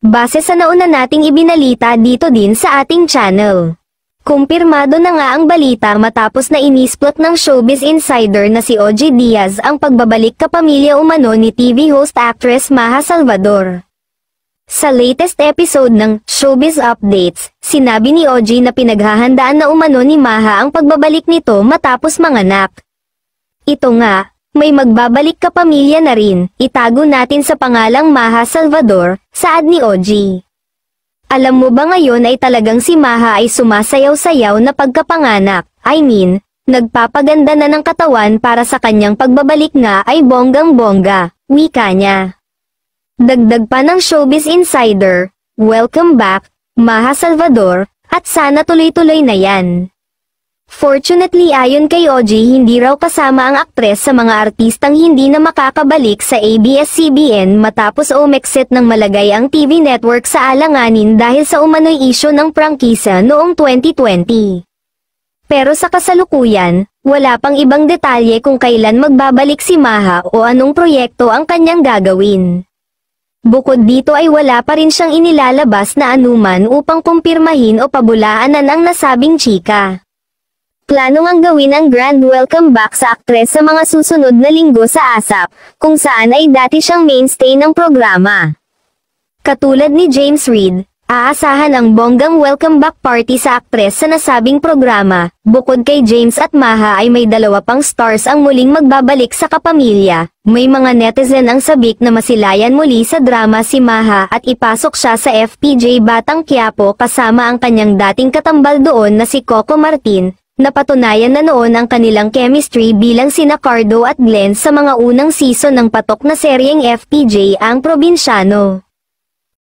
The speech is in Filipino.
Base sa nauna nating ibinalita dito din sa ating channel. Kumpirmado na nga ang balita matapos na inisplot ng Showbiz Insider na si OG Diaz ang pagbabalik kapamilya umano ni TV host actress Maha Salvador. Sa latest episode ng Showbiz Updates, sinabi ni OG na pinaghahandaan na umano ni Maha ang pagbabalik nito matapos manganak. Ito nga, may magbabalik kapamilya na rin, itago natin sa pangalang Maha Salvador, saad ni OG. Alam mo ba ngayon ay talagang si Maha ay sumasayaw-sayaw na pagkapanganak, nagpapaganda na ng katawan para sa kanyang pagbabalik nga ay bonggang-bongga, wika niya. Dagdag pa ng Showbiz Insider, welcome back, Maha Salvador, at sana tuloy-tuloy na yan. Fortunately ayon kay OG hindi raw kasama ang aktres sa mga artistang hindi na makakabalik sa ABS-CBN matapos umexit ng malagay ang TV network sa alanganin dahil sa umano'y isyu ng prangkisa noong 2020. Pero sa kasalukuyan, wala pang ibang detalye kung kailan magbabalik si Maha o anong proyekto ang kanyang gagawin. Bukod dito ay wala pa rin siyang inilalabas na anuman upang kumpirmahin o pabulaanan ang nasabing chika. Plano ngang gawin ang grand welcome back sa aktres sa mga susunod na linggo sa ASAP, kung saan ay dati siyang mainstay ng programa. Katulad ni James Reid, aasahan ang bonggang welcome back party sa aktres sa nasabing programa. Bukod kay James at Maha ay may dalawa pang stars ang muling magbabalik sa kapamilya. May mga netizen ang sabik na masilayan muli sa drama si Maha at ipasok siya sa FPJ Batang Quiapo kasama ang kanyang dating katambal doon na si Coco Martin. Napatunayan na noon ang kanilang chemistry bilang sina Cardo at Glenn sa mga unang season ng patok na seryeng FPJ Ang Probinsyano.